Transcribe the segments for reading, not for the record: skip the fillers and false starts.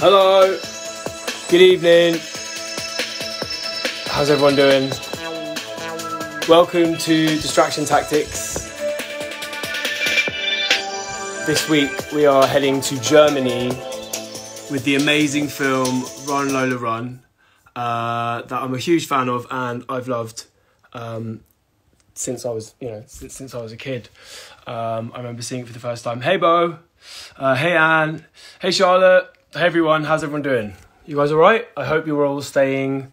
Hello, good evening. How's everyone doing? Welcome to Distraction Tactics. This week we are heading to Germany with the amazing film Run, Lola Run, that I'm a huge fan of and I've loved since I was, since I was a kid. I remember seeing it for the first time. Hey Bo, hey Anne, hey Charlotte. Hey everyone, how's everyone doing? You guys all right? I hope you're all staying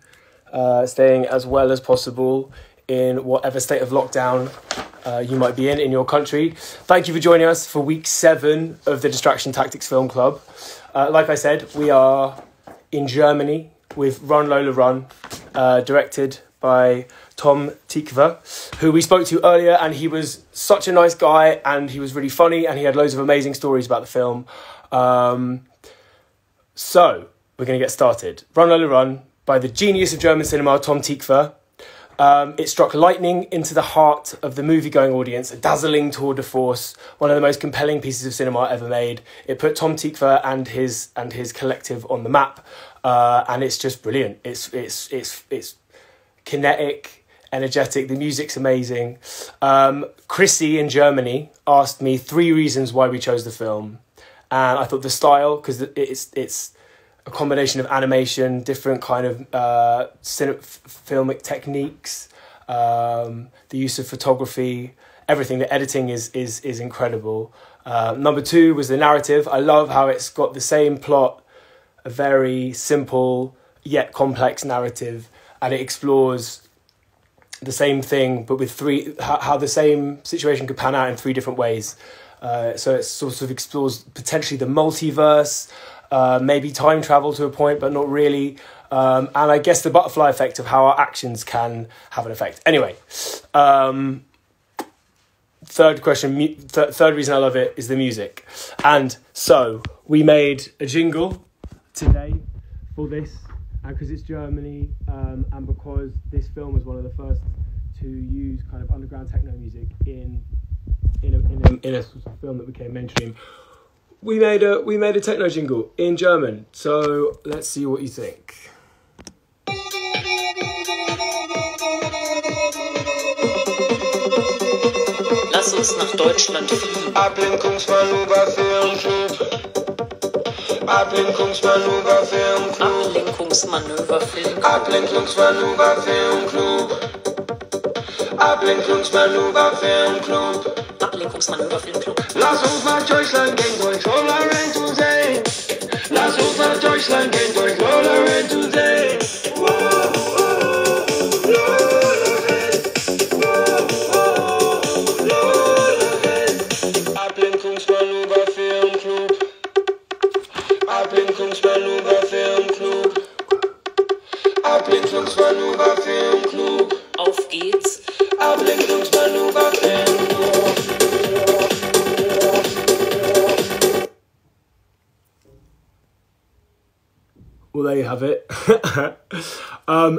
as well as possible in whatever state of lockdown you might be in your country. Thank you for joining us for week 7 of the Distraction Tactics Film Club. Like I said, we are in Germany with Run, Lola Run, directed by Tom Tykwer, who we spoke to earlier, and he was such a nice guy and he was really funny and he had loads of amazing stories about the film. So, we're going to get started. Run, Lola Run, by the genius of German cinema, Tom Tykwer. It struck lightning into the heart of the movie-going audience, a dazzling tour de force, one of the most compelling pieces of cinema ever made. It put Tom Tykwer and his collective on the map, and it's just brilliant. It's kinetic, energetic. The music's amazing. Chrissy in Germany asked me 3 reasons why we chose the film. And I thought the style, because it's a combination of animation, different kind of filmic techniques, the use of photography, everything. The editing is incredible. Number 2 was the narrative. I love how it's got the same plot, a very simple yet complex narrative, and it explores the same thing, but with how the same situation could pan out in 3 different ways. So it sort of explores potentially the multiverse, maybe time travel to a point, but not really. And I guess the butterfly effect of how our actions can have an effect. Anyway, third question, third reason I love it is the music. And so we made a jingle today for this, because it's Germany, and because this film was one of the first to use kind of underground techno music in a film that became mainstream. We made a techno jingle in German. So let's see what you think. Lass uns nach Deutschland fliegen. Ablenkungsmanöver Filmclub. Ablenkungsmanöver Filmclub. Ablenkungsmanöver Filmclub. Ablenkungsmanöver Filmclub. Ablenkungsmanöver Filmclub. Ablenkungsmanöver Filmclub. Lass uns nach Deutschland gehen, durch Lola Run zu sehen. Lass uns nach Deutschland gehen, durch Lola Run zu sehen. Ablenkungsmanöver Filmclub. Ablenkungsmanöver Filmclub. Ablenkungsmanöver Filmclub. Auf geht's. Ablenkungsmanöver Filmclub. Well, there you have it.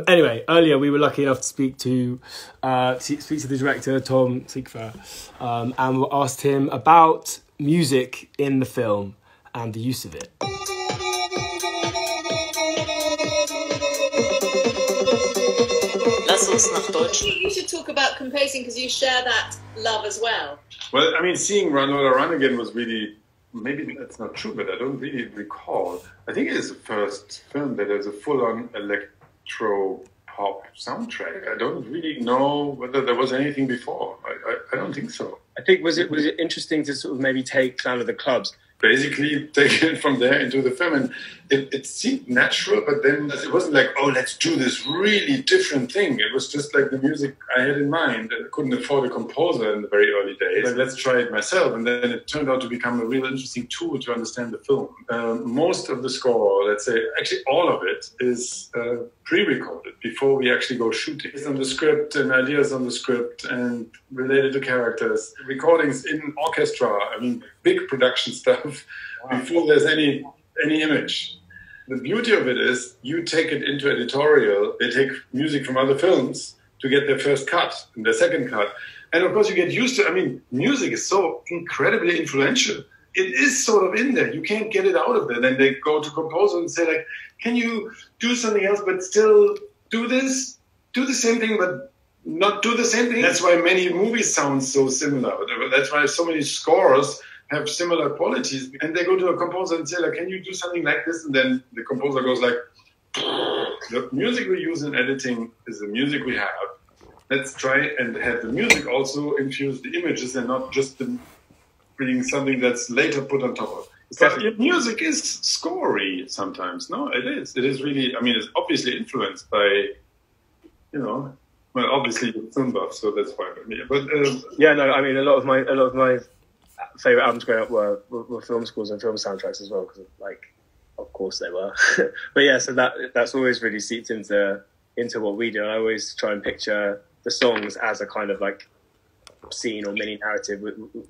Anyway, earlier we were lucky enough to speak to the director, Tom Tykwer, and we asked him about music in the film and the use of it. Lass uns nach Deutschland. You should talk about composing because you share that love as well. Well, I mean, seeing Run, Lola Run again was really, maybe that's not true, but I don't really recall. I think it is the first film that has a full-on electro-pop soundtrack. I don't really know whether there was anything before. I don't think so. I think was it interesting to sort of maybe take Clown of the Clubs. Basically taken it from there into the film, and it seemed natural, but then it wasn't like, oh, let's do this really different thing. It was just like the music I had in mind, and I couldn't afford a composer in the very early days. Like, let's try it myself, and then it turned out to become a real interesting tool to understand the film. Most of the score, let's say, actually all of it, is pre-recorded before we actually go shooting. It's on the script and ideas on the script and related to characters. Recordings in orchestra, I mean, big production stuff before there's any image. The beauty of it is you take it into editorial. They take music from other films to get their first cut and their second cut. And of course you get used to, I mean, music is so incredibly influential it is sort of in there. You can't get it out of there. Then they go to composer and say, like, can you do something else but still do this? Do the same thing but not do the same thing? That's why many movies sound so similar. That's why so many scores have similar qualities. And they go to a composer and say, like, can you do something like this? And then the composer goes like, the music we use in editing is the music we have. Let's try and have the music also infuse the images and not just being something that's later put on top of. But music is scory sometimes. No, it is. It is really, I mean, it's obviously influenced by, you know, well, obviously you're film buff, so that's why. But yeah, no, I mean, a lot of my favorite albums growing up were film scores and film soundtracks as well, because like, of course they were. But yeah, so that's always really seeped into what we do. I always try and picture the songs as a kind of like scene or mini narrative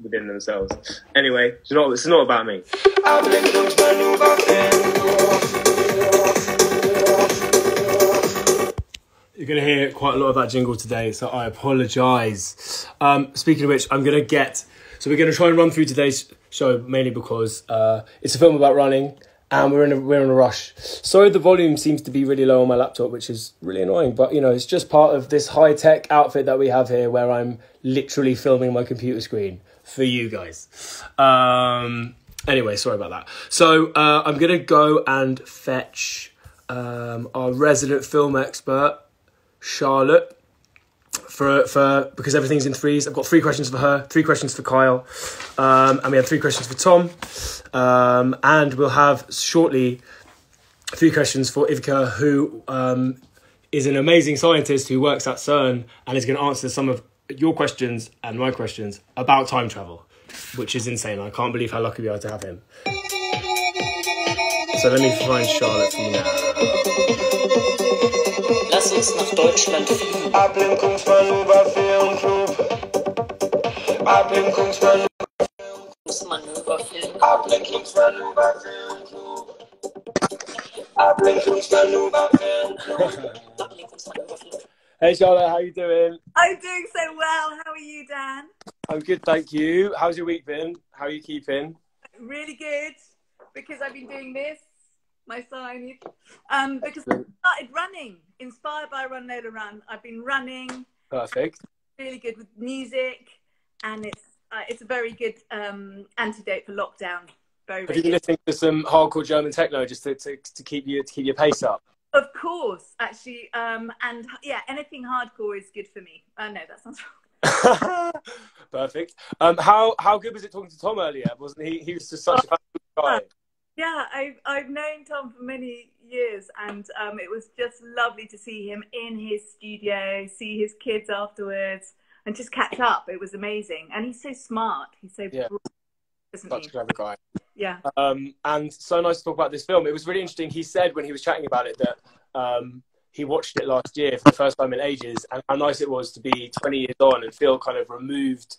within themselves. Anyway, it's not about me. You're going to hear quite a lot of that jingle today, so I apologise. Speaking of which, we're going to try and run through today's show mainly because it's a film about running. And we're in a rush. Sorry, the volume seems to be really low on my laptop, which is really annoying. But, you know, it's just part of this high-tech outfit that we have here where I'm literally filming my computer screen for you guys. Anyway, sorry about that. So I'm going to go and fetch our resident film expert, Charlotte, for because everything's in threes. I've got 3 questions for her, 3 questions for Kyle, and we have 3 questions for Tom, and we'll have shortly 3 questions for Ivka, who is an amazing scientist who works at CERN and is going to answer some of your questions and my questions about time travel, which is insane. I can't believe how lucky we are to have him. So let me find Charlotte for you now. Lass uns nach Deutschland fliegen. Ablenkungsmanöver Filmclub. Ablenkungsmanöver Manöverfilm. Ablenkungsmanöver Filmclub. Ablenkungsmanöver Filmclub. Ablenkungsmanöverfilm. Hey Charlotte, how you doing? I'm doing so well. How are you, Dan? I'm good, thank you. How's your week been? How are you keeping? Really good, because I've been doing this, my sign, because I started running, inspired by Run Lola Run. I've been running. Perfect. Really good with music, and it's a very good antidote for lockdown. Very, Have you been listening to some hardcore German techno just to keep your pace up? Of course, actually, and yeah, anything hardcore is good for me. No, that sounds wrong. Perfect. How good was it talking to Tom earlier? Wasn't he? He was just such a fantastic guy. Yeah, I've known Tom for many years, and it was just lovely to see him in his studio, see his kids afterwards, and just catch up. It was amazing, and he's so smart. He's so broad, isn't Such he? a clever guy. Yeah. And so nice to talk about this film. It was really interesting. He said when he was chatting about it that he watched it last year for the first time in ages, and how nice it was to be 20 years on and feel kind of removed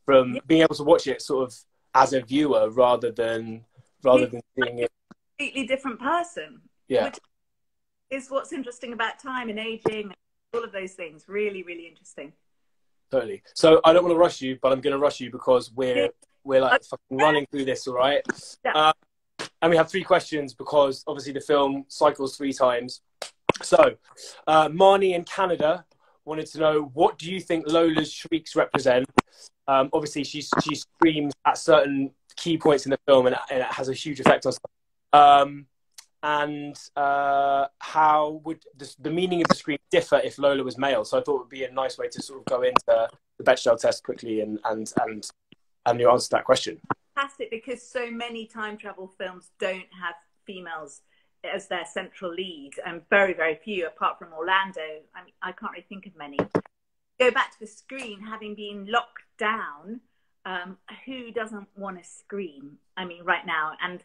from being able to watch it sort of as a viewer rather than seeing it. A completely different person. Yeah. Which is what's interesting about time and aging and all of those things. Really, really interesting. Totally. So I don't want to rush you, but I'm going to rush you because we're like fucking running through this, all right? Yeah. And we have 3 questions because obviously the film cycles 3 times. So Marnie in Canada wanted to know, what do you think Lola's shrieks represent? Obviously she screams at certain key points in the film, and it has a huge effect on stuff. And how would the meaning of the scream differ if Lola was male? So I thought it would be a nice way to sort of go into the Bechdel test quickly and you answer that question. Fantastic, because so many time travel films don't have females as their central lead, and very, very few, apart from Orlando. I mean, I can't really think of many. Go back to the screen, having been locked down, who doesn't want to scream? I mean, right now. And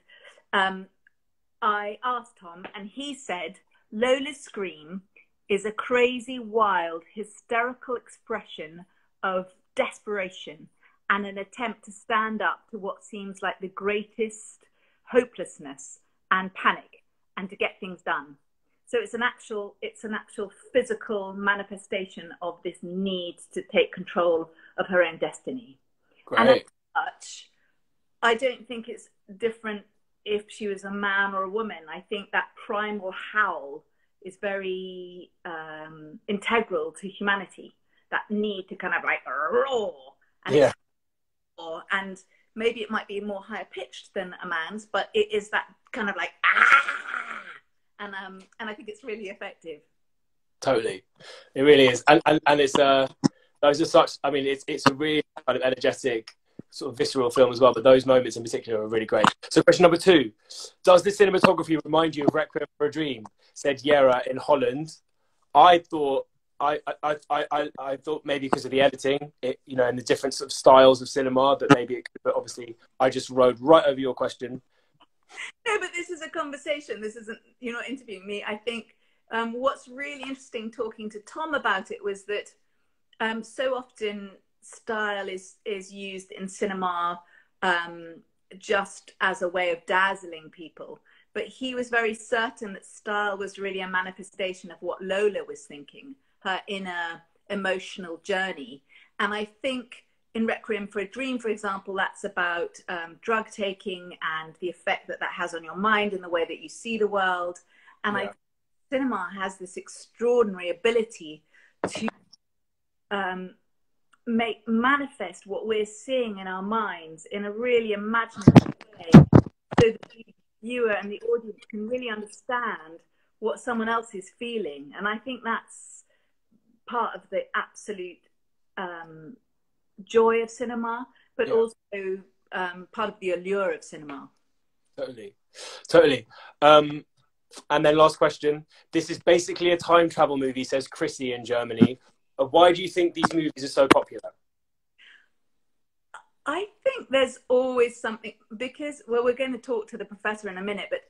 I asked Tom, and he said Lola's scream is a crazy, wild, hysterical expression of desperation and an attempt to stand up to what seems like the greatest hopelessness and panic, and to get things done. So it's an actual physical manifestation of this need to take control of her own destiny. Great. And as such, I don't think it's different if she was a man or a woman. I think that primal howl is very integral to humanity. That need to kind of like roar and Yeah. and maybe it might be more higher pitched than a man's, but it is that kind of like ah, and I think it's really effective. Totally, it really is, and it's those are such. I mean, it's a really kind of energetic, sort of visceral film as well. But those moments in particular are really great. So, question number 2: does the cinematography remind you of Requiem for a Dream? Said Yera in Holland. I thought. I thought maybe because of the editing, you know, and the different sort of styles of cinema that maybe it could, but obviously I just rode right over your question. No, but this is a conversation. This isn't, you're not interviewing me. I think what's really interesting talking to Tom about it was that so often style is used in cinema just as a way of dazzling people. But he was very certain that style was really a manifestation of what Lola was thinking, her inner emotional journey. And I think in Requiem for a Dream, for example, that's about drug taking and the effect that that has on your mind and the way that you see the world. And I think cinema has this extraordinary ability to make manifest what we're seeing in our minds in a really imaginative way, so that the viewer and the audience can really understand what someone else is feeling. And I think that's part of the absolute joy of cinema, but also part of the allure of cinema. Totally. And then last question. This is basically a time travel movie, says Chrissy in Germany. Why do you think these movies are so popular? I think there's always something, because, well, we're going to talk to the professor in a minute, but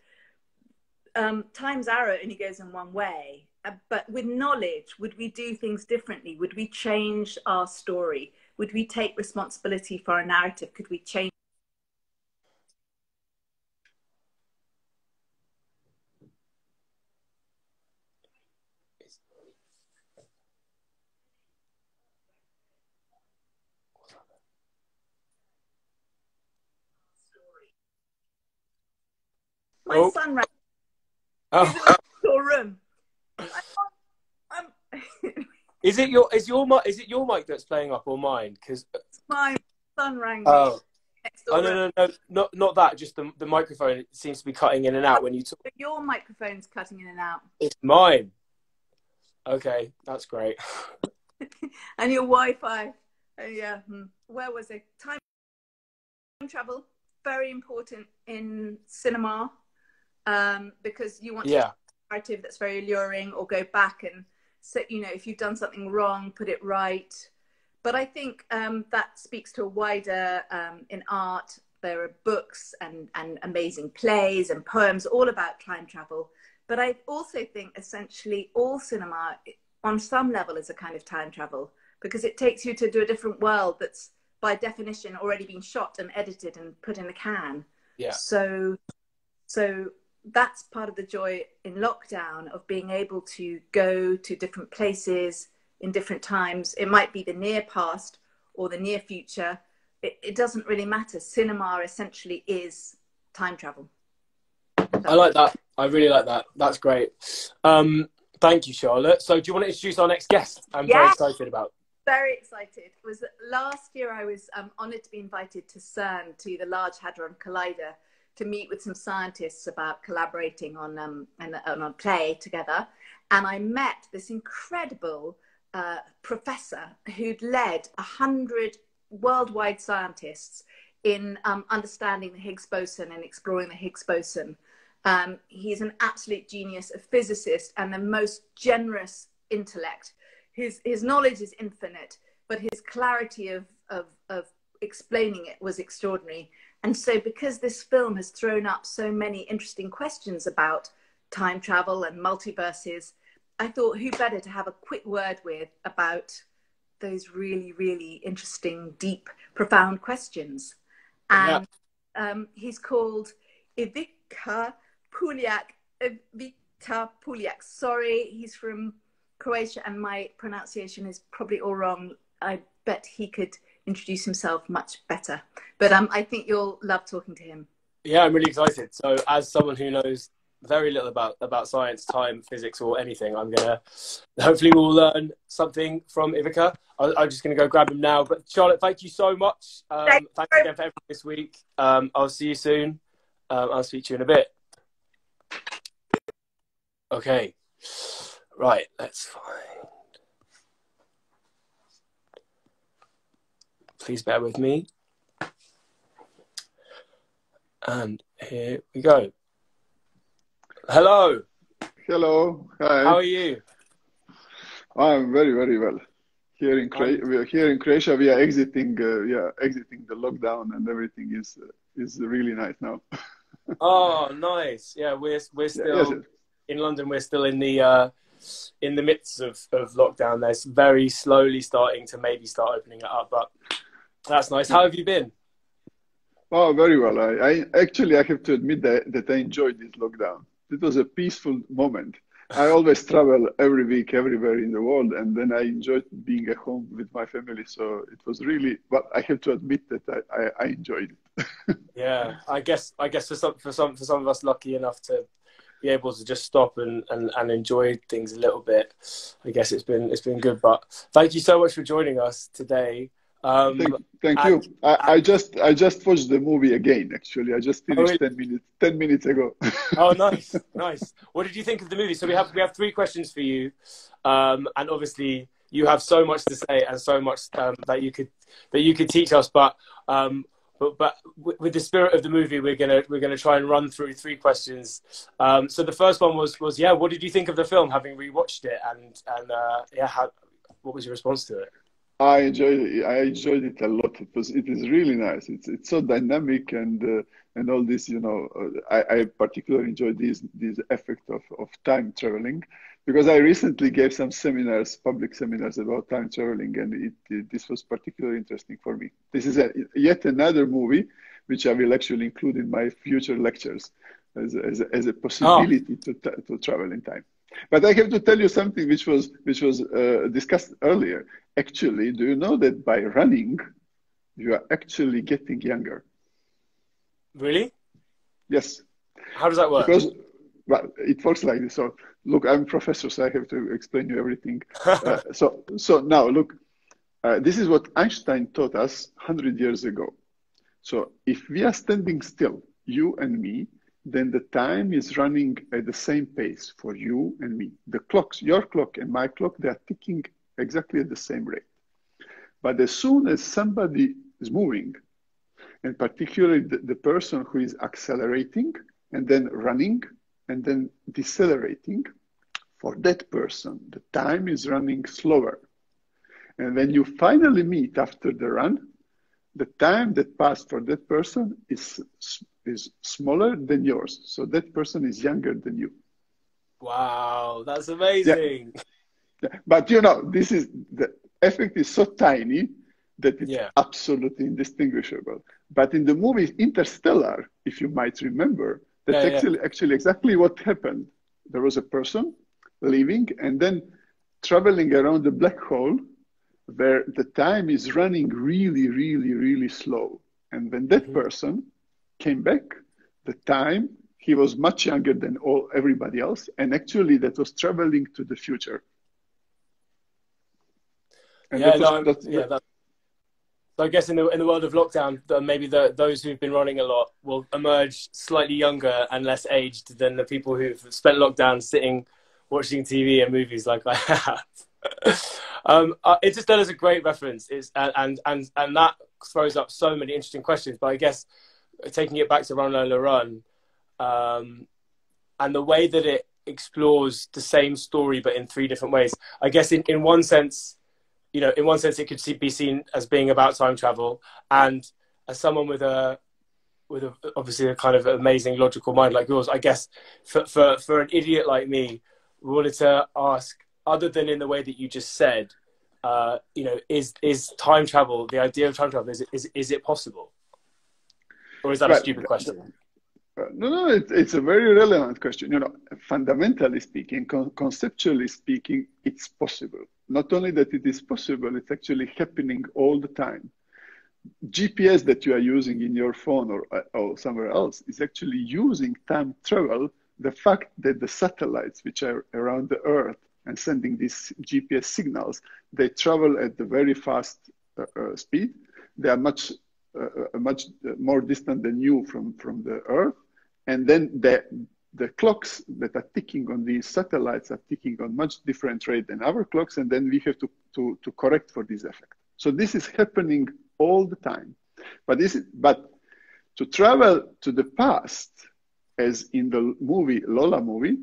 time's arrow only goes in one way. But with knowledge, would we do things differently? Would we change our story? Would we take responsibility for our narrative? Could we change? My son ran into your room. Is it your mic that's playing up or mine? Because my son rang me. Next door no, not that. Just the microphone. It seems to be cutting in and out when you talk. Your microphone's cutting in and out. It's mine. Okay, that's great. And your Wi-Fi. Yeah. Where was it? Time travel, very important in cinema, because you want to have a narrative that's very alluring, or go back and say, you know, if you've done something wrong, put it right. But I think that speaks to a wider, in art, there are books and amazing plays and poems all about time travel. But I also think essentially all cinema on some level is a kind of time travel, because it takes you to a different world that's by definition already been shot and edited and put in a can. Yeah. So that's part of the joy in lockdown, of being able to go to different places in different times. It might be the near past or the near future. It doesn't really matter. Cinema essentially is time travel. I like that. I really like that. That's great. Thank you, Charlotte. So do you want to introduce our next guest? I'm very excited about. Very excited. It was last year I was honoured to be invited to CERN, to the Large Hadron Collider, to meet with some scientists about collaborating on a play together. And I met this incredible professor who'd led 100 worldwide scientists in understanding the Higgs boson and exploring the Higgs boson. He's an absolute genius, a physicist, and the most generous intellect. His knowledge is infinite, but his clarity of explaining it was extraordinary. And so because this film has thrown up so many interesting questions about time travel and multiverses, I thought who better to have a quick word with about those really, really interesting, deep, profound questions. And he's called Ivica Puljak. Sorry, he's from Croatia, and my pronunciation is probably all wrong. I bet he could introduce himself much better. But I think you'll love talking to him. Yeah, I'm really excited. So as someone who knows very little about science, time, physics, or anything, hopefully we'll learn something from Ivica. I'm just going to go grab him now. But Charlotte, thank you so much. Thanks again for everything this week. I'll see you soon. I'll speak to you in a bit. Okay. Right, let's find. Please bear with me. And here we go. Hello. Hello. Hi. How are you? I'm very, very well. Here in Croatia, we are exiting the lockdown, and everything is really nice now. Oh, nice. Yeah, we're still in London. We're still in the midst of lockdown. There's very slowly starting to maybe start opening it up, but that's nice. How have you been? Oh, very well. I actually have to admit that I enjoyed this lockdown. It was a peaceful moment. I always travel every week, everywhere in the world, and then I enjoyed being at home with my family. So it was really, but I have to admit that I enjoyed it. Yeah, I guess for some of us lucky enough to be able to just stop and enjoy things a little bit, I guess it's been good. But thank you so much for joining us today. Thank you. I just watched the movie again. Actually, I just finished 10 minutes ago. Oh, nice. What did you think of the movie? So we have 3 questions for you, and obviously you have so much to say and so much that you could teach us. But with the spirit of the movie, we're gonna try and run through 3 questions. So the first one was what did you think of the film, having rewatched it, and what was your response to it? I enjoyed it a lot. It is really nice. It's so dynamic and all this. I particularly enjoyed this effect of time traveling, because I recently gave some public seminars about time traveling, and this was particularly interesting for me. This is yet another movie which I will actually include in my future lectures as a possibility to travel in time. But I have to tell you something which was discussed earlier. Actually, do you know that by running, you are actually getting younger? Now, yes. How does that work? Because it works like this. So look, I'm a professor, so I have to explain you everything. So now look, this is what Einstein taught us 100 years ago. So if we are standing still, you and me, then the time is running at the same pace for you and me. The clocks, your clock and my clock, they are ticking exactly at the same rate. But as soon as somebody is moving, and particularly the person who is accelerating and then running and then decelerating, for that person, the time is running slower. And when you finally meet after the run, the time that passed for that person is smaller than yours. So that person is younger than you. Wow, that's amazing. Yeah. But the effect is so tiny that it's absolutely indistinguishable. But in the movie Interstellar, if you might remember, that's actually exactly what happened. There was a person leaving and then traveling around the black hole, where the time is running really, really, really slow. And when that person came back, the time, he was much younger than everybody else. And actually that was traveling to the future. And so I guess in the world of lockdown, maybe those who've been running a lot will emerge slightly younger and less aged than the people who've spent lockdown sitting, watching TV and movies like I have. Interstellar is a great reference, and that throws up so many interesting questions. But I guess taking it back to Run Lola Run, and the way that it explores the same story but in 3 different ways. I guess in one sense, it could be seen as being about time travel, and as someone with obviously a kind of amazing logical mind like yours, I guess for an idiot like me, we wanted to ask, other than in the way that you just said, is time travel, the idea of time travel, is it possible? Or is that a stupid question? No, it's a very relevant question. Fundamentally speaking, conceptually speaking, it's possible. Not only that it is possible, it's actually happening all the time. GPS that you are using in your phone or somewhere else is actually using time travel. The fact that the satellites which are around the Earth and sending these GPS signals, they travel at the very fast speed. They are much more distant than you from the Earth. And then the clocks that are ticking on these satellites are ticking on much different rate than our clocks. And then we have to correct for this effect. So this is happening all the time. But to travel to the past, as in the Lola movie,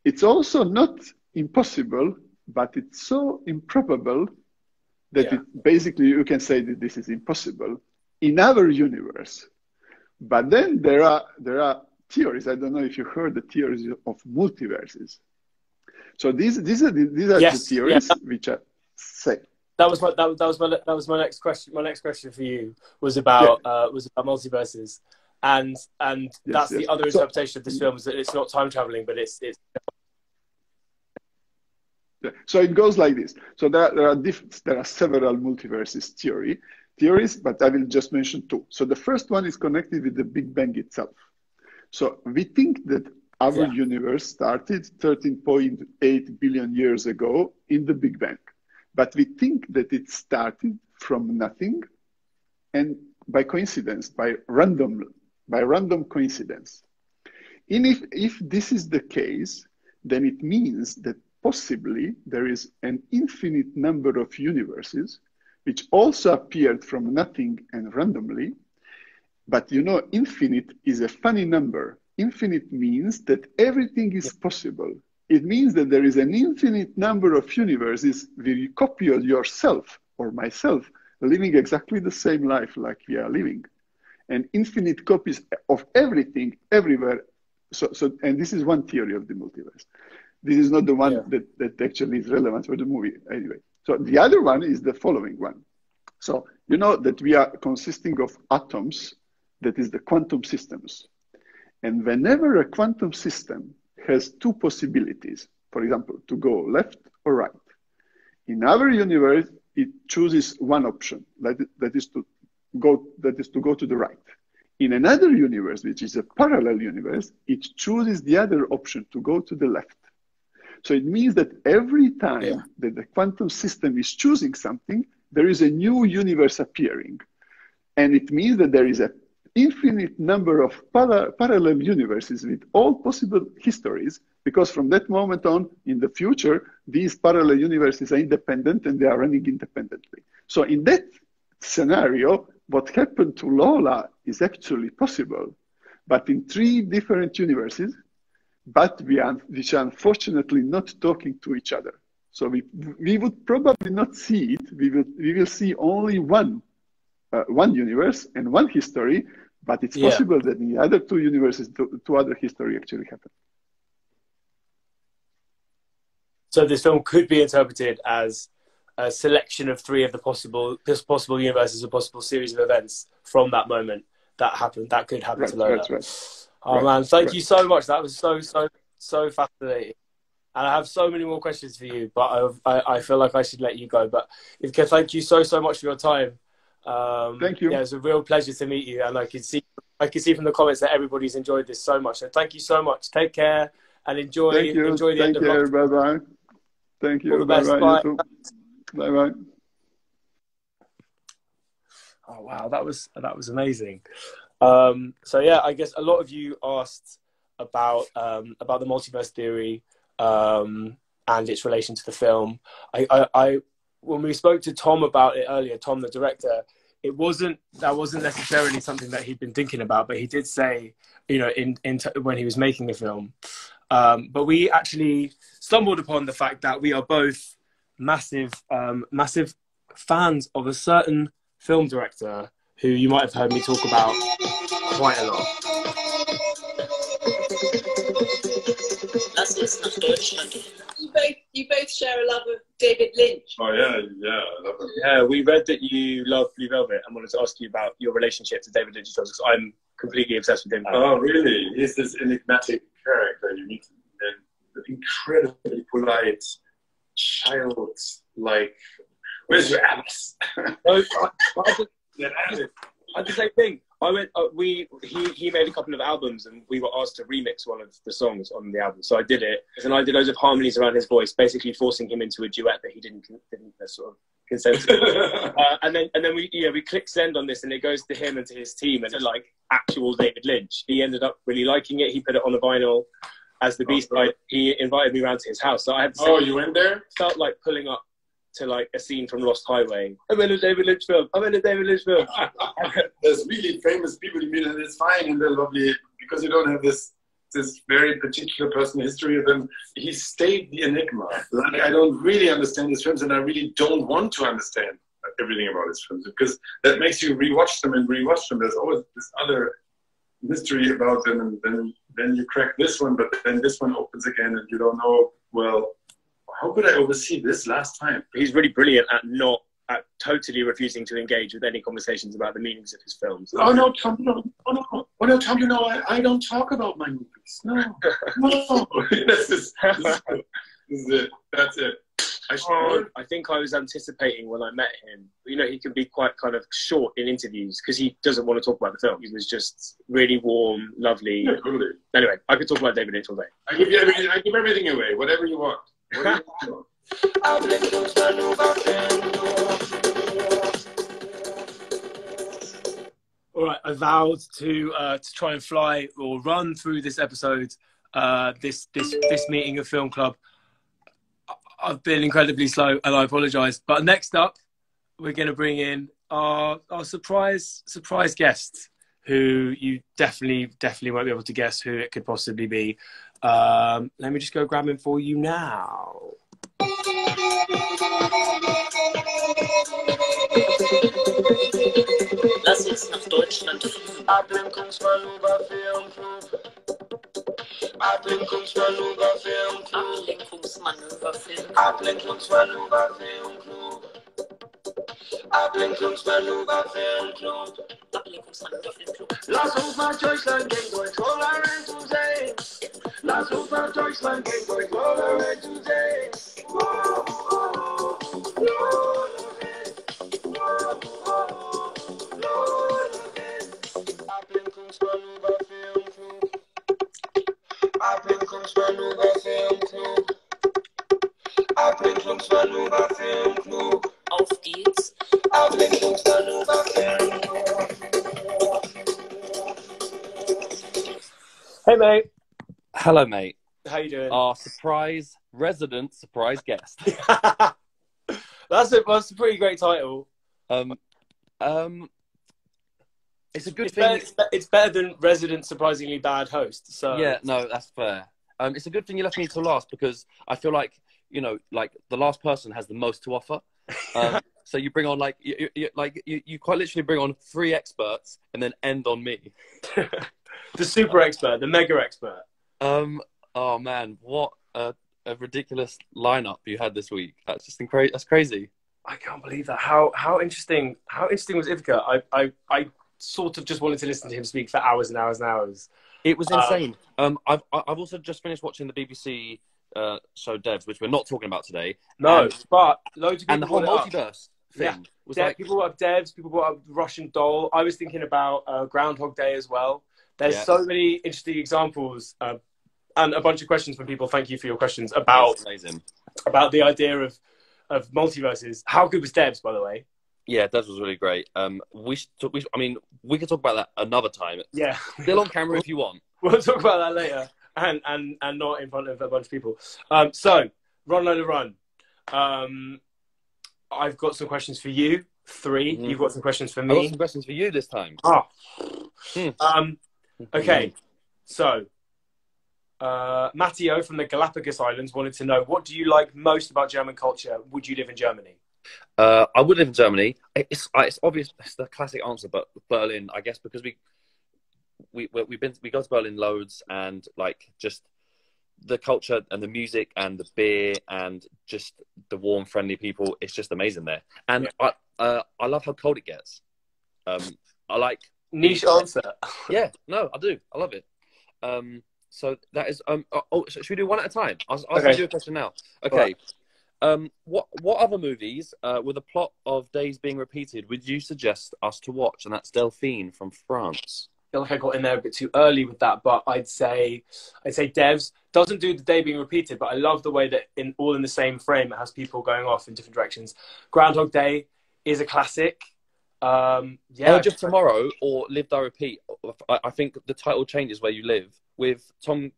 it's also not impossible, but it's so improbable that basically you can say that this is impossible in our universe. But then there are theories. I don't know if you heard the theories of multiverses. So these are the theories which are say. That was my next question. My next question for you was about multiverses, and that's the other interpretation of this film, is that it's not time traveling, but it's. So it goes like this. So there are several multiverses theories, but I will just mention two. So the first one is connected with the Big Bang itself. So we think that our universe started 13.8 billion years ago in the Big Bang. But we think that it started from nothing and by coincidence, by random coincidence. And if this is the case, then it means that possibly there is an infinite number of universes which also appeared from nothing and randomly. But you know, infinite is a funny number. Infinite means that everything is possible. It means that there is an infinite number of universes where you copy yourself or myself living exactly the same life like we are living. And infinite copies of everything, everywhere. And this is one theory of the multiverse. This is not the one that actually is relevant for the movie anyway. So the other one is the following one. So you know that we are consisting of atoms, that is the quantum systems. And whenever a quantum system has two possibilities, for example, to go left or right, in our universe, it chooses one option, that is to go to the right. In another universe, which is a parallel universe, it chooses the other option to go to the left. So it means that every time that the quantum system is choosing something, there is a new universe appearing. And it means that there is an infinite number of parallel universes with all possible histories, because from that moment on, in the future, these parallel universes are independent and they are running independently. So in that scenario, what happened to Lola is actually possible, but in three different universes, but which are unfortunately not talking to each other. So we would probably not see it. We will see only one universe and one history, but it's possible that in the other two universes, two other history actually happen. So this film could be interpreted as a selection of three of the possible universes, a possible series of events from that moment that happened. That could happen to Lola. That's right. Oh man, thank you so much. That was so fascinating. And I have so many more questions for you, but I feel like I should let you go. But Ivka, thank you so much for your time. Thank you. Yeah, it's a real pleasure to meet you, and I can see from the comments that everybody's enjoyed this so much. So thank you so much. Take care and enjoy the end of lockdown. Bye bye. Thank you. All the best. Bye. Bye bye. Oh wow, that was amazing. So yeah, I guess a lot of you asked about the multiverse theory and its relation to the film. I when we spoke to Tom about it earlier, Tom the director, that wasn't necessarily something that he'd been thinking about, but he did say, you know, when he was making the film. But we actually stumbled upon the fact that we are both massive fans of a certain film director who you might have heard me talk about quite a lot. Lass uns nach Deutschland. You both share a love of David Lynch. Oh yeah, I love him. Yeah, we read that you love Blue Velvet and wanted to ask you about your relationship to David Lynch's films, because I'm completely obsessed with him. Oh really? He's this enigmatic character, unique and incredibly polite, child-like. Where's your abs? Yeah, that's it. I did the same thing. I went. He made a couple of albums, and we were asked to remix one of the songs on the album. So I did it, and I did loads of harmonies around his voice, basically forcing him into a duet that he didn't sort of consent to. and then we click send on this, and it goes to him and to his team, and like actual David Lynch. He ended up really liking it. He put it on the vinyl as the B-side. He invited me around to his house, so I had to you went there? Felt like pulling up to like a scene from Lost Highway. I'm in a David Lynch film. I'm in a David Lynch film. There's really famous people you meet, and it's fine, and they're lovely because you don't have this very particular personal history of them. He stayed the enigma. Like, I don't really understand his films, and I really don't want to understand everything about his films because that makes you rewatch them and rewatch them. There's always this other mystery about them, and then you crack this one, but then this one opens again, and you don't know, well, how could I oversee this last time? He's really brilliant at totally refusing to engage with any conversations about the meanings of his films. Oh no, Tom, no. Oh no, Tom, I don't talk about my movies. No. This is it. That's it. I think I was anticipating when I met him. You know, he can be quite kind of short in interviews because he doesn't want to talk about the film. He was just really warm, lovely. Yeah, totally. Anyway, I could talk about David Lynch all day. I give everything away, whatever you want. All right, I vowed to try and fly or run through this episode, this meeting of Film Club. I've been incredibly slow, and I apologise. But next up, we're going to bring in our surprise guest, who you definitely won't be able to guess who it could possibly be. Let me just go grab him for you now. Lass uns nach Deutschland fliegen. Ablenkungsmanöver Filmclub. Ablenkungsmanöver Filmclub. Ablenkungsmanöver Film. Ablenkungsmanöver Filmclub. Ablenkungsmanöver Filmclub. Ablenkungsmanöver Filmclub. Lass uns nach Deutschland gehen, durch Lola Run zu sehen. Lass uns nach Deutschland gehen, durch Lola Run zu sehen. Lola Run. Ablenkungsmanöver Filmclub. Ablenkungsmanöver Filmclub. Ablenkungsmanöver Filmclub. Auf geht's. Ablenkungsmanöver Filmclub. Hey, mate. Hello, mate. How you doing? Our resident surprise guest. That's a pretty great title. It's a good thing. It's better than resident surprisingly bad host. So yeah, no, that's fair. It's a good thing you left me till last because I feel like, you know, like the last person has the most to offer. So you bring on you quite literally bring on 3 experts and then end on me. The super expert, the mega expert. Oh man, what a ridiculous lineup you had this week. That's just incredible. That's crazy. I can't believe that. How interesting was Ivica? I sort of just wanted to listen to him speak for hours and hours and hours. It was insane. I've also just finished watching the BBC show Devs, which we're not talking about today. No, but loads of people and the whole multiverse thing was like people brought up Devs, people brought up Russian Doll. I was thinking about Groundhog Day as well. There's so many interesting examples and a bunch of questions from people. Thank you for your questions about the idea of multiverses. How good was Devs, by the way? Yeah, Devs was really great. We could talk about that another time. Yeah, still on camera if you want. We'll talk about that later, and not in front of a bunch of people. So, Run Lola Run. I've got some questions for you. 3. Mm-hmm. You've got some questions for me. I've got some questions for you this time. Okay. So, Matteo from the Galapagos Islands wanted to know, what do you like most about German culture? Would you live in Germany? I would live in Germany. It's obvious. It's the classic answer, but Berlin, I guess, because we go to Berlin loads, and like just the culture and the music and the beer and just the warm, friendly people. It's just amazing there, and I love how cold it gets. I like niche answer. Yeah, no, I do. I love it. So that is. Should we do one at a time? I'll ask you a question now. Okay. What other movies with a plot of days being repeated would you suggest us to watch? And that's Delphine from France. I feel like I got in there a bit too early with that, but I'd say Devs doesn't do the day being repeated, but I love the way that all in the same frame it has people going off in different directions. Groundhog Day is a classic. Just Tomorrow or Live Die Repeat. I think the title changes Where You Live with Tom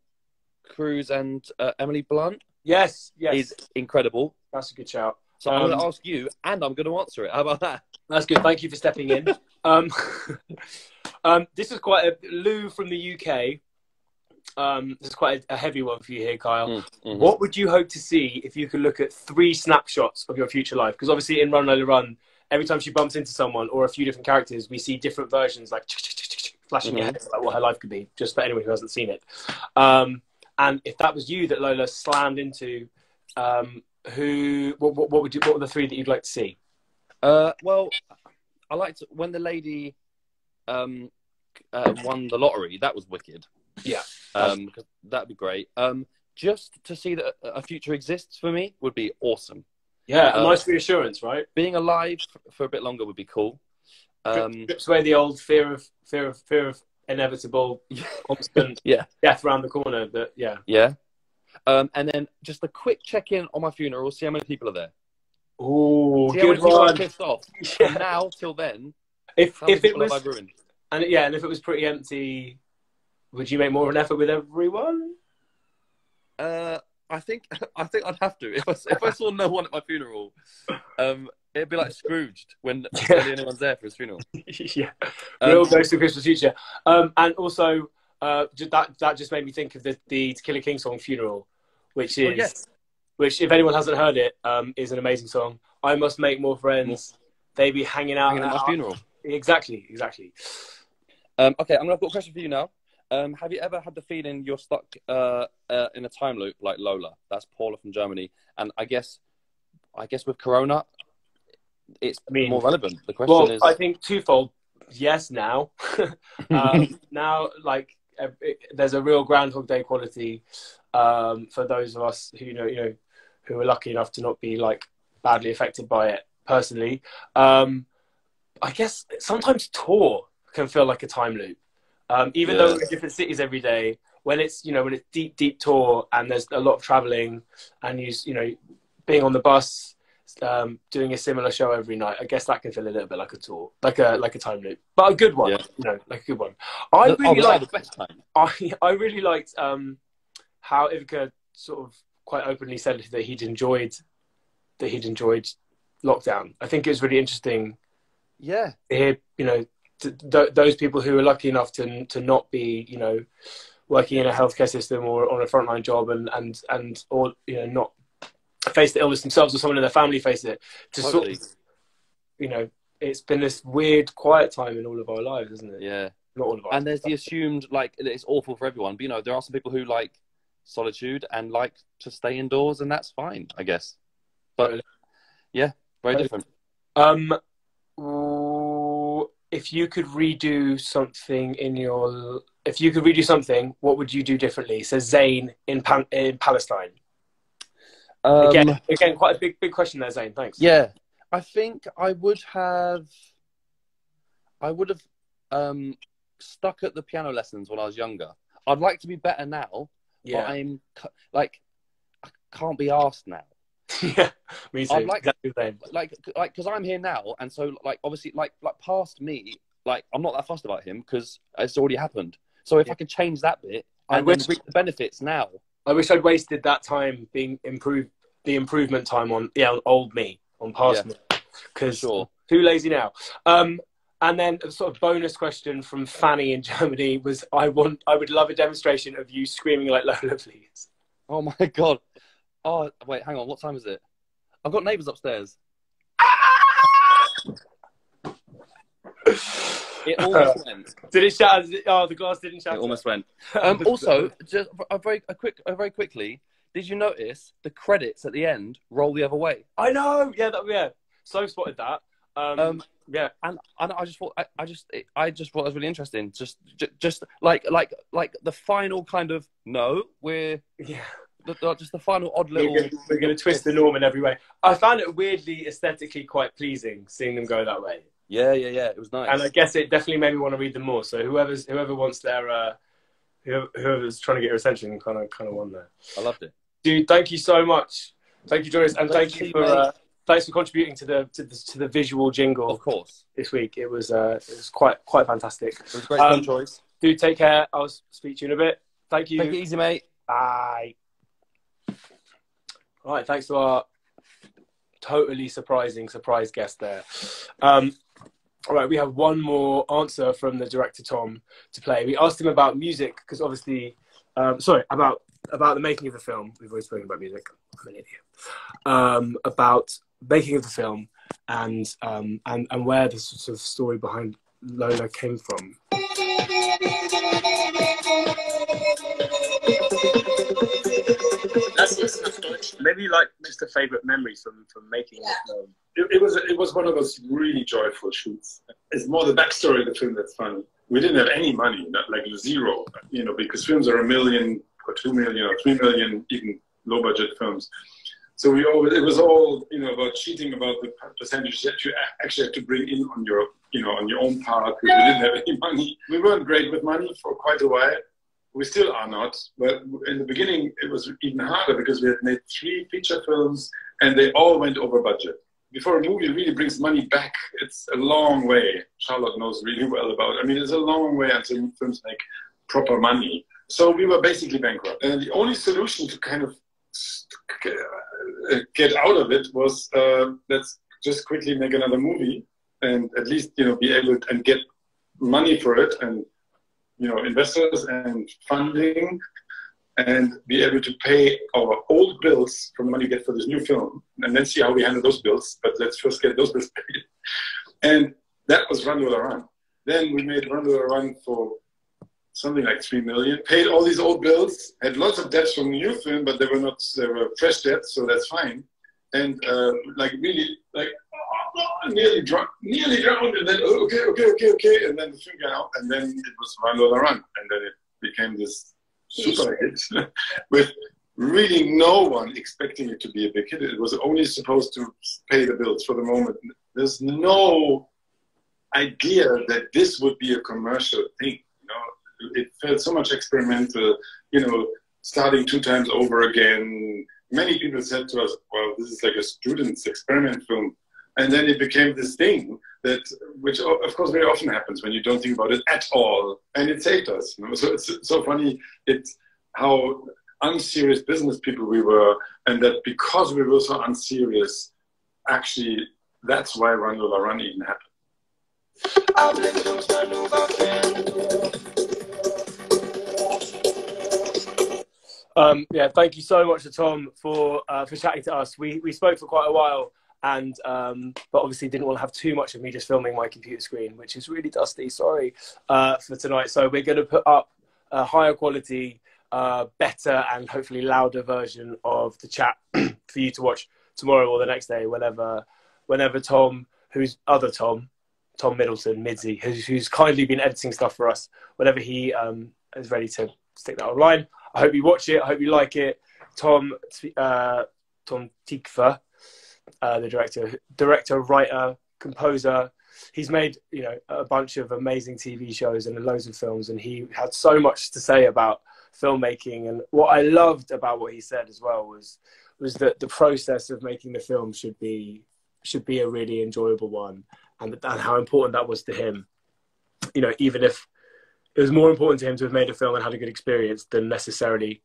Cruise and Emily Blunt. Yes, is incredible. That's a good shout. So I'm going to ask you, and I'm going to answer it. How about that? That's good. Thank you for stepping in. This is quite a Lou from the UK. This is quite a heavy one for you here, Kyle. Mm-hmm. What would you hope to see if you could look at 3 snapshots of your future life? Because obviously in Run Lola Run, every time she bumps into someone or a few different characters, we see different versions, like flashing your head, like what her life could be, just for anyone who hasn't seen it. And if that was you that Lola slammed into, what were the 3 that you'd like to see? Well, I liked when the lady won the lottery. That was wicked. Yeah, because that'd be great. Just to see that a future exists for me would be awesome. Yeah, a nice reassurance, right? Being alive for a bit longer would be cool. Strips away the old fear of inevitable, constant death around the corner. But yeah. And then just a quick check-in on my funeral. See how many people are there. Ooh, see how good many people one. are pissed off. From now till then, if it was have I ruined? and if it was pretty empty, would you make more of an effort with everyone? I think I'd have to. If I saw no one at my funeral, it'd be like Scrooged when barely anyone's there for his funeral. Yeah, real Ghost of Christmas Future. And also, that just made me think of the To Kill a King song "Funeral," which which if anyone hasn't heard it, is an amazing song. I must make more friends. They be hanging out at my funeral. Exactly. Okay, I've got a question for you now. Have you ever had the feeling you're stuck in a time loop like Lola? That's Paula from Germany. And I guess with Corona, it's more relevant. The question is... I think twofold. Yes, now. Now, like, there's a real Groundhog Day quality for those of us who who are lucky enough to not be like badly affected by it personally. I guess sometimes tour can feel like a time loop. Even though we're in different cities every day, when it's deep tour and there's a lot of traveling and you being on the bus, doing a similar show every night, I guess that can feel a little bit like a tour, like a time loop, but a good one. Like a good one. I really liked the best time. I really liked how Ivica sort of quite openly said that he'd enjoyed lockdown. I think it was really interesting. Yeah, to hear those people who are lucky enough to not be, working in a healthcare system or on a frontline job and or not face the illness themselves or someone in their family face it. Sort of, it's been this weird quiet time in all of our lives, isn't it? Yeah, not all of our. And there's the assumed like it's awful for everyone, but there are some people who like solitude and like to stay indoors, and that's fine, I guess. But yeah, very different. If you could redo something, what would you do differently? Says Zane in Palestine. Again, quite a big question there, Zane. Thanks. Yeah, I think I would have stuck at the piano lessons when I was younger. I'd like to be better now, but I'm like, I can't be asked now. Yeah, me too. Exactly the same. Like, because I'm here now, and so like obviously like past me, like I'm not that fussed about him because it's already happened. So if I can change that bit and then reap the benefits now. I wish I'd wasted that time being the improvement time on old me, on past me, because too lazy now. And then a sort of bonus question from Fanny in Germany was, I would love a demonstration of you screaming like Lola, please. Oh my God. Oh, wait, hang on. What time is it? I've got neighbours upstairs. It almost went. Did it shout? Oh, the glass didn't shout. It almost went. Also, just very quickly, did you notice the credits at the end roll the other way? I know. Yeah, So spotted that. Yeah, and I just thought I just thought it was really interesting. Just like the final kind of the just the final odd little. We're going to twist the norm in every way. I found it weirdly aesthetically quite pleasing seeing them go that way. Yeah. It was nice. And I guess it definitely made me want to read them more. So whoever wants their whoever's trying to get your attention kind of won there. I loved it, dude. Thank you so much. Thank you, Joris, and thanks for contributing to the visual jingle. Of course, this week it was quite fantastic. It was a great film choice. Dude, take care. I'll speak to you in a bit. Thank you. Take it easy, mate. Bye. All right, thanks to our totally surprise guest there. All right, we have one more answer from the director, Tom, to play. We asked him about music, because obviously, about the making of the film. We've always spoken about music. I'm an idiot. About making of the film and where the sort of story behind Lola came from. Maybe like just a favourite memory from making the film. It was one of those really joyful shoots. It's more the backstory of the film that's funny. We didn't have any money, not like zero, because films are $1 million or $2 million or $3 million, even low budget films. So it was all about cheating about the percentage that you actually have to bring in on your on your own part, because we didn't have any money. We weren't great with money for quite a while. We still are not, but in the beginning it was even harder because we had made 3 feature films and they all went over budget. Before a movie really brings money back, it's a long way. Charlotte knows really well about it. I mean, it's a long way until films make proper money. So we were basically bankrupt. And the only solution to kind of get out of it was, let's just quickly make another movie and at least, be able to, and get money for it and, investors and funding, and be able to pay our old bills from the money we get for this new film, and then see how we handle those bills. But let's first get those bills paid. And that was Run, Lola Run. Then we made Run, Lola Run for something like $3 million, paid all these old bills, had lots of debts from the new film, but they were fresh debts, so that's fine. And nearly drowned, and then okay, and then the film got out, and then it was Run, Lola Run, and then it became this super hit with really no one expecting it to be a big hit. It was only supposed to pay the bills for the moment. There's no idea that this would be a commercial thing. It felt so much experimental, starting 2 times over again. Many people said to us, well, this is like a student's experiment film. And then it became this thing which of course very often happens when you don't think about it at all. And it saved us. So it's so funny. It's how unserious business people we were. And that because we were so unserious, actually, that's why Run, Lola Run even happened. Thank you so much to Tom for chatting to us. We spoke for quite a while, and but obviously didn't want to have too much of me just filming my computer screen, which is really dusty. Sorry for tonight. So we're going to put up a higher quality, better, and hopefully louder version of the chat for you to watch tomorrow or the next day, whenever Tom, Tom Middleton, Midzi, who's kindly been editing stuff for us, whenever he is ready to stick that online. I hope you watch it. I hope you like it. Tom Tykwer, the director, writer, composer. He's made a bunch of amazing TV shows and loads of films, and he had so much to say about filmmaking. And what I loved about what he said as well was that the process of making the film should be a really enjoyable one, and how important that was to him. Even if it was more important to him to have made a film and had a good experience than necessarily,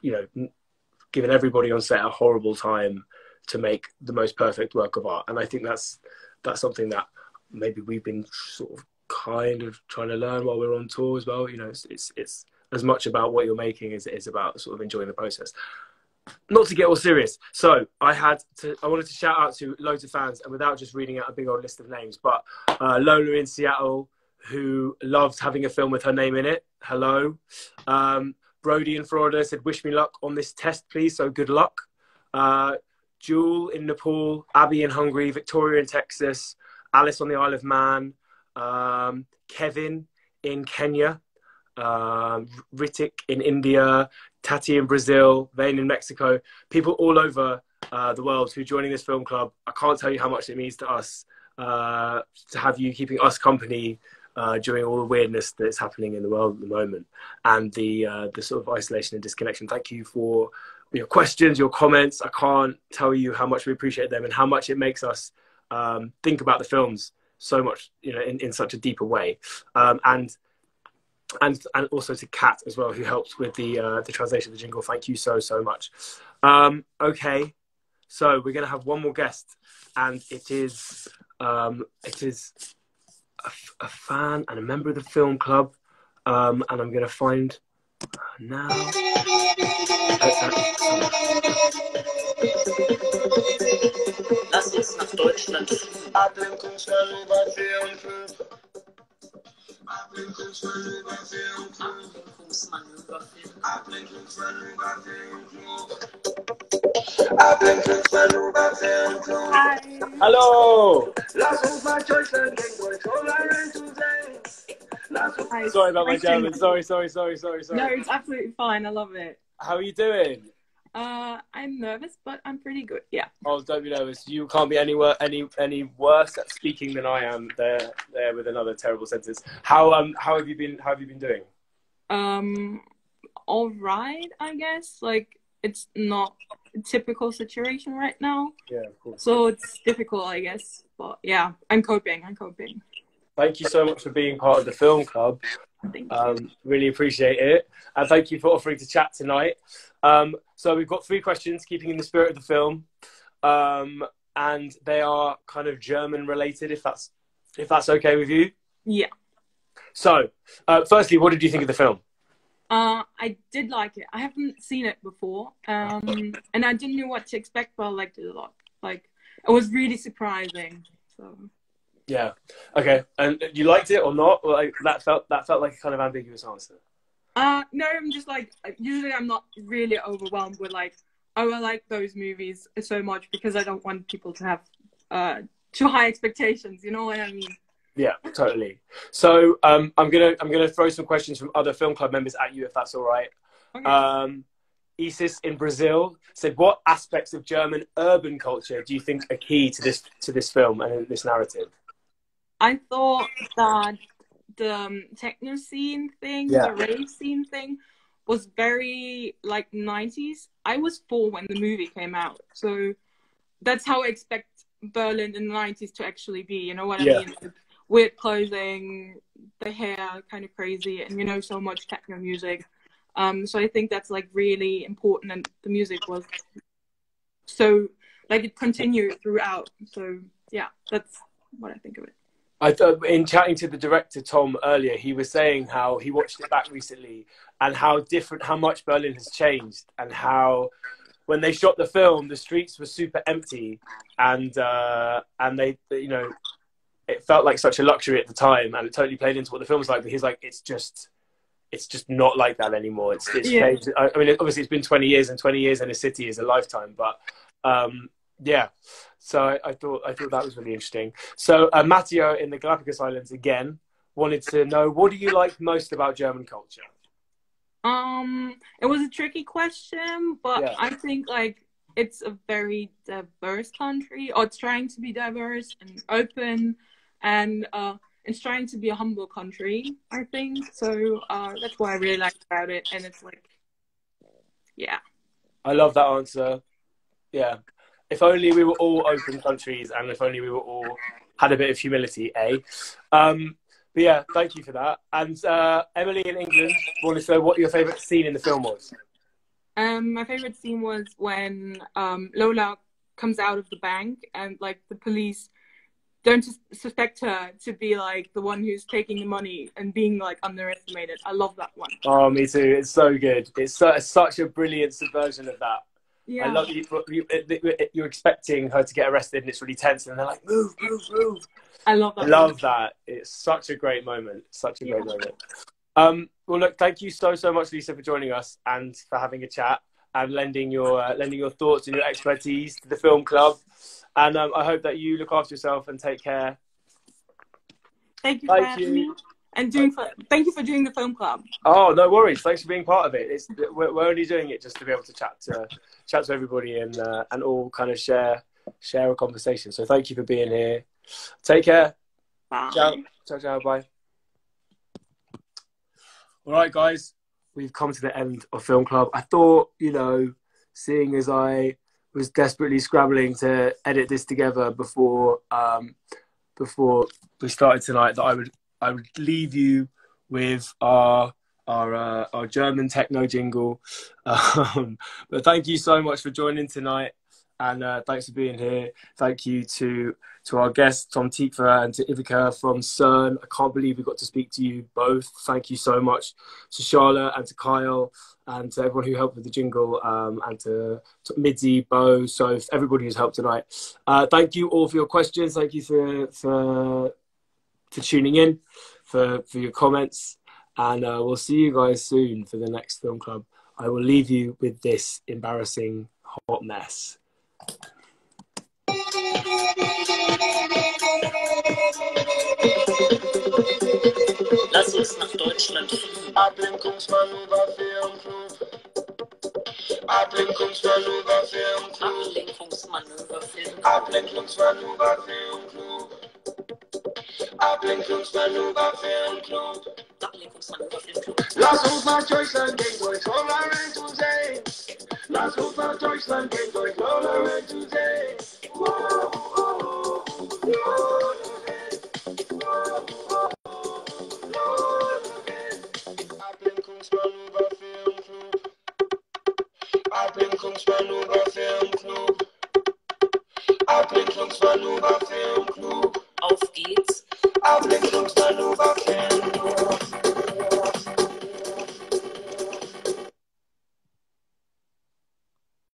giving everybody on set a horrible time to make the most perfect work of art. And I think that's something that maybe we've been sort of kind of trying to learn while we're on tour as well. It's as much about what you're making as it is about sort of enjoying the process. Not to get all serious. So I wanted to shout out to loads of fans, and without just reading out a big old list of names, but Lola in Seattle, who loved having a film with her name in it. Hello. Brody in Florida said, wish me luck on this test, please. So good luck. Jewel in Nepal, Abby in Hungary, Victoria in Texas, Alice on the Isle of Man, Kevin in Kenya, Ritik in India, Tati in Brazil, Vane in Mexico, people all over the world who are joining this film club. I can't tell you how much it means to us to have you keeping us company during all the weirdness that's happening in the world at the moment, and the sort of isolation and disconnection. Thank you for your questions, your comments. I can't tell you how much we appreciate them and how much it makes us think about the films so much, you know, in such a deeper way. And also to Kat as well, who helped with the translation of the jingle. Thank you so much. Okay, so we're going to have one more guest, and it is a fan and a member of the film club, and I'm going to find her now. Lass uns nach Deutschland fliegen. Hello. Hi. Sorry about my Nice to German. meet Sorry. you. No, it's absolutely fine. I love it. How are you doing? I'm nervous, but I'm pretty good. Yeah. Oh, don't be nervous. You can't be any worse at speaking than I am. There with another terrible sentence. How have you been? How have you been doing? All right, I guess. Like, it's not a typical situation right now. Yeah, of course. So it's difficult, I guess. But yeah, I'm coping. Thank you so much for being part of the film club. Thank you. Really appreciate it. And thank you for offering to chat tonight. So we've got 3 questions, keeping in the spirit of the film. And they are kind of German related, if that's okay with you. Yeah. So, firstly, what did you think of the film? I did like it. I haven't seen it before. And I didn't know what to expect, but I liked it a lot. Like, it was really surprising. So yeah. Okay. And you liked it or not? Like, that felt like a kind of ambiguous answer. No, I'm just like, usually I'm not really overwhelmed with like, oh, I like those movies so much, because I don't want people to have too high expectations. You know what I mean? Yeah, totally. So I'm gonna throw some questions from other film club members at you, if that's all right. Okay. Isis in Brazil said, "What aspects of German urban culture do you think are key to this film and this narrative?" I thought that the techno scene thing, the rave scene thing, was very like 90s. I was 4 when the movie came out, so that's how I expect Berlin in the 90s to actually be. You know what I mean? Like, weird clothing, the hair kind of crazy, and, you know, so much techno music. So I think that's like really important, and the music was so like it continued throughout. So yeah, that's what I think of it. In chatting to the director Tom earlier, he was saying how he watched it back recently and how much Berlin has changed, and how when they shot the film, the streets were super empty, and they, you know, it felt like such a luxury at the time, and it totally played into what the film was like. But he's like, it's just not like that anymore. It's changed. I mean, obviously it's been 20 years, and 20 years in a city is a lifetime, but yeah. So I thought that was really interesting. So Matteo in the Galapagos Islands again wanted to know, what do you like most about German culture? It was a tricky question, but yeah. I think like it's a very diverse country, or it's trying to be diverse and open, and it's trying to be a humble country, I think. So that's what I really like about it. And it's like, yeah. I love that answer. Yeah. If only we were all open countries, and if only we were all had a bit of humility, eh? But yeah, thank you for that. And Emily in England wanted to know what your favourite scene in the film was. My favourite scene was when Lola comes out of the bank, and like the police don't suspect her to be like the one who's taking the money and being like underestimated. I love that one. Oh, me too. It's so good. It's such a brilliant subversion of that. Yeah. I love you're expecting her to get arrested, and it's really tense, and they're like, move. I love that. I love that. It's such a great moment. Such a great moment. Well, look, thank you so much, Lisa, for joining us and for having a chat and lending your thoughts and your expertise to the film club. And I hope that you look after yourself and take care. Thank you for having me. And thank you for doing the film club. Oh, no worries. Thanks for being part of it. We're only doing it just to be able to chat to everybody and all kind of share a conversation. So thank you for being here. Take care. Bye. Ciao. Bye. All right, guys. We've come to the end of Film Club. I thought, seeing as I was desperately scrabbling to edit this together before we started tonight, that I would leave you with our German techno jingle. But thank you so much for joining tonight, and thanks for being here. Thank you to our guests, Tom Tykwer and to Ivica from CERN. I can't believe we got to speak to you both. Thank you so much to Charlotte and to Kyle and to everyone who helped with the jingle, and to Midzi, Bo, Soph, everybody who's helped tonight. Thank you all for your questions. Thank you for tuning in, for your comments, and we'll see you guys soon for the next Film Club. I will leave you with this embarrassing hot mess. Lass uns nach Deutschland fliegen. Ablenkungsmanöver Filmclub. Ablenkungsmanöver Filmclub. Ablenkungsmanöver Filmclub. Ablenkungsmanöver Filmclub. Ablenkungsmanöver Filmclub. Lass uns nach Deutschland gehen, durch Lola Run zu sehen. Lass uns nach Deutschland gehen, durch Lola Run zu sehen. Ablenkungsmanöver Filmclub. Ablenkungsmanöver Filmclub. Ablenkungsmanöver Filmclub. Auf geht's. Ablenkungsmanöver Filmclub.